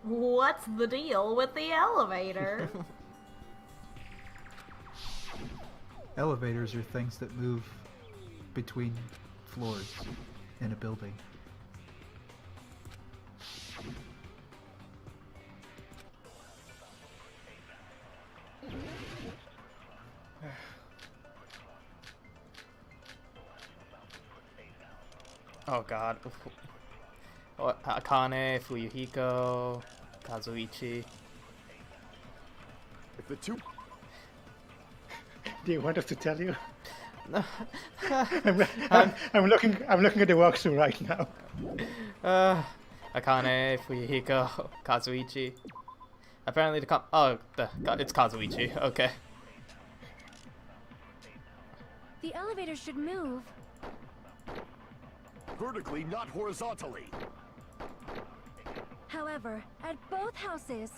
What's the deal with the elevator? Elevators are things that move between floors in a building. Oh god. Oh, Akane, Fuyuhiko, Kazuichi. If the two... Do you want us to tell you? No. I'm looking at the walkthrough right now. Akane, Fuyuhiko, Kazuichi. Apparently it's Kazuichi. Okay. The elevator should move. Vertically, not horizontally. However, at both houses,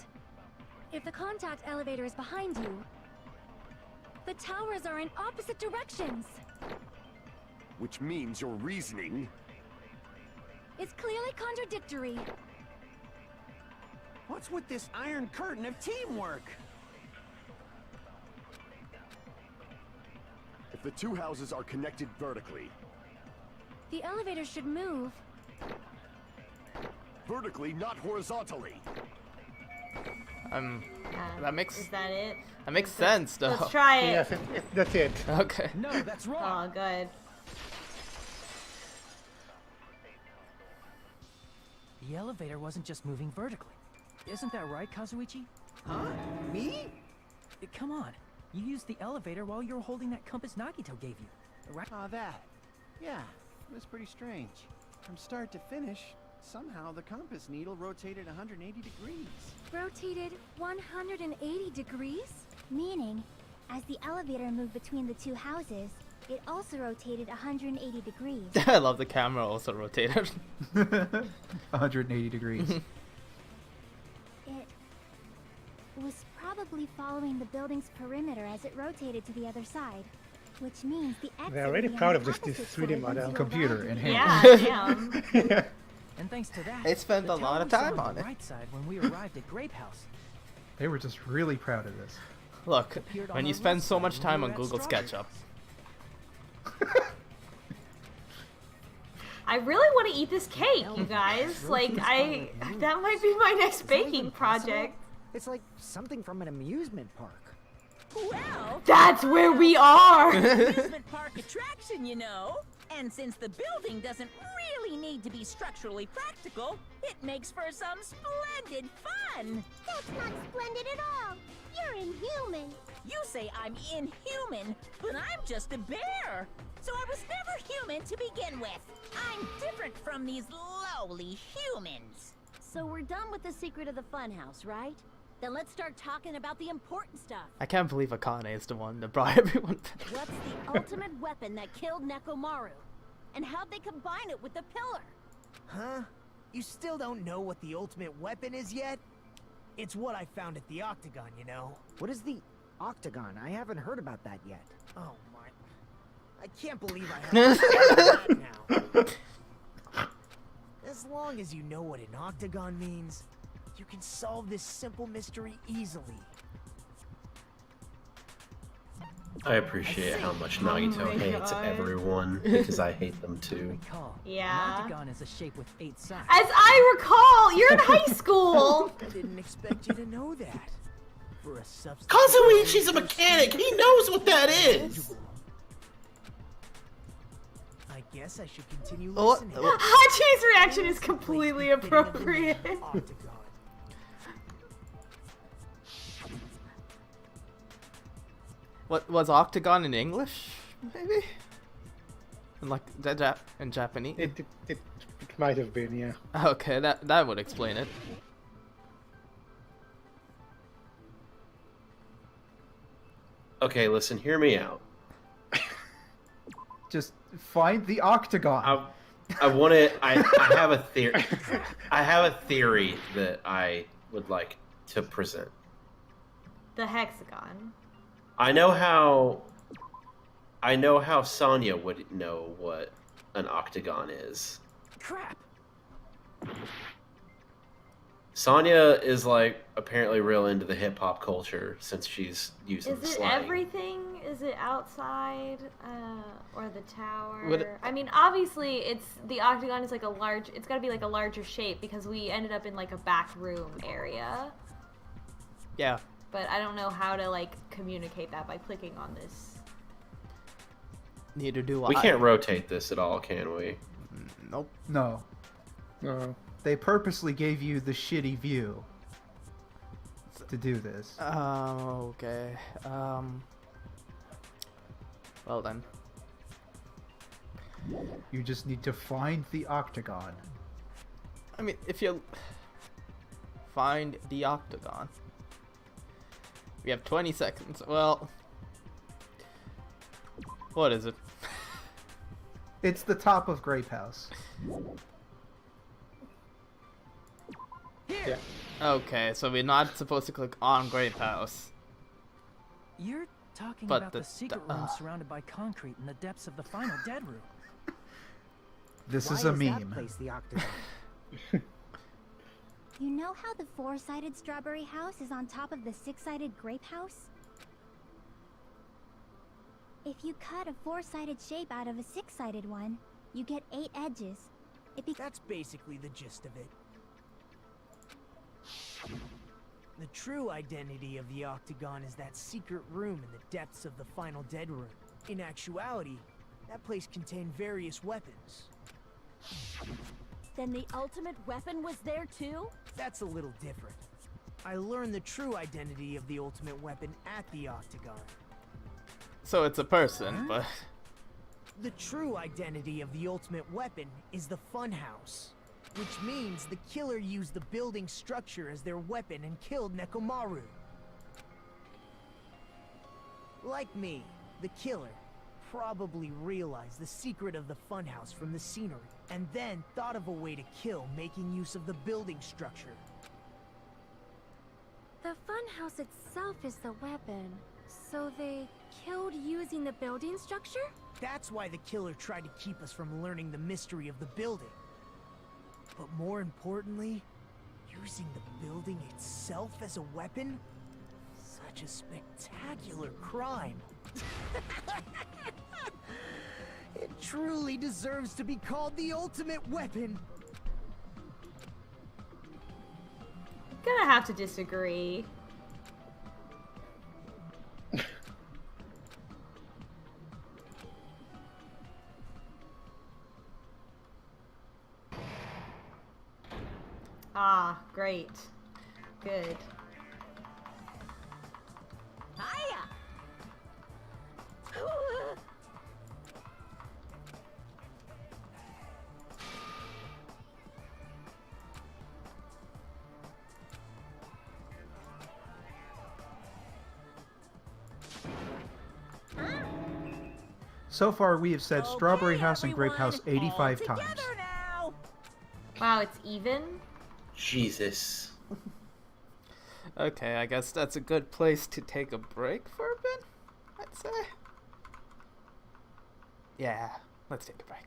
if the contact elevator is behind you, the towers are in opposite directions. Which means your reasoning... It's clearly contradictory. What's with this iron curtain of teamwork? If the two houses are connected vertically... The elevator should move. Vertically, not horizontally. That makes... Is that it? That makes sense, though. Let's try it. Yes, that's it. Okay. No, that's wrong. Oh, good. The elevator wasn't just moving vertically. Isn't that right, Kazuichi? Huh? Me? Come on. You used the elevator while you were holding that compass Nagito gave you. Right? Ah, that. Yeah, it was pretty strange. From start to finish, somehow the compass needle rotated 180 degrees. Rotated 180 degrees? Meaning, as the elevator moved between the two houses, it also rotated 180 degrees. I love the camera also rotated. 180 degrees. It was probably following the building's perimeter as it rotated to the other side, which means the exit They're really would be proud on of the this opposite 3D side model. once you Computer arrived in at hand. it. Yeah, damn. And thanks to that, They spent the a lot of tower was time on the on it. right side when we arrived at Grape House. They were just really proud of this. Look, Appeared on when you our spend left so side much when time we on were at Google Strawberry SketchUp. I really want to eat this cake, you guys. Like, that might be my next baking project. It's like something from an amusement park. Well, That's where we are! amusement park attraction, you know. And since the building doesn't really need to be structurally practical, it makes for some splendid fun. That's not splendid at all. You're inhuman. You say I'm inhuman, but I'm just a bear. So I was never human to begin with. I'm different from these lowly humans. So we're done with the secret of the funhouse, right? Then let's start talking about the important stuff. I can't believe Akane is the one that brought everyone back. What's the ultimate weapon that killed Nekomaru? And how'd they combine it with the pillar? Huh? You still don't know what the ultimate weapon is yet? It's what I found at the Octagon, you know. What is the Octagon? I haven't heard about that yet. Oh my... I can't believe I have to say that now. As long as you know what an Octagon means, you can solve this simple mystery easily. I appreciate how much Nagito hates everyone because I hate them too. Recall, Yeah. An octagon is a shape with 8 sides. As I recall, you're in high school! I didn't expect you to know that. For a substance... Kazuichi's a mechanic! He knows what that is! I guess I should continue Oh, listening. Hachi's reaction is completely appropriate. Octagon. What was Octagon in English? Maybe? In like in Japanese? It might have been, yeah. Okay, that would explain it. Okay, listen, hear me out. Just find the octagon. I want to. I have a theory. I have a theory that I would like to present. The hexagon. I know how Sonya would know what an octagon is. Crap. Sonya is like apparently real into the hip hop culture since she's using Is it slang. everything? Is it outside or the tower? Would I mean, obviously, it's the octagon is like a large. It's got to be like a larger shape because we ended up in like a back room area. Yeah. But I don't know how to like communicate that by clicking on this. Neither do I. We can't rotate this at all, can we? Nope. No. No. They purposely gave you the shitty view to do this. Okay. Well then. You just need to find the octagon. I mean, if you find the octagon. We have 20 seconds. Well, what is it? It's the top of Grape House. Yeah. Okay, so we're not supposed to click on Grape House. You're talking But about the secret room surrounded by concrete in the depths of the final dead room. This Why is a that meme. place the octagon? You know how the 4-sided strawberry house is on top of the 6-sided grape house? If you cut a 4-sided shape out of a 6-sided one, you get 8 edges. That's basically the gist of it. The true identity of the octagon is that secret room in the depths of the final dead room. In actuality, that place contained various weapons. Then the ultimate weapon was there too? That's a little different. I learned the true identity of the ultimate weapon at the octagon. So it's a person, but... The true identity of the ultimate weapon is the funhouse, which means the killer used the building structure as their weapon and killed Nekomaru. Like me, the killer probably realized the secret of the funhouse from the scenery, and then thought of a way to kill making use of the building structure. The funhouse itself is the weapon, so they killed using the building structure? That's why the killer tried to keep us from learning the mystery of the building. But more importantly, using the building itself as a weapon? Such a spectacular crime. It truly deserves to be called the ultimate weapon. Gonna have to disagree. Ah, great. Good. Hiya! So far, we have said Strawberry House and Grape House 85 times. Wow, it's even? Jesus. Okay, I guess that's a good place to take a break for a bit, I'd say. Yeah, let's take a break.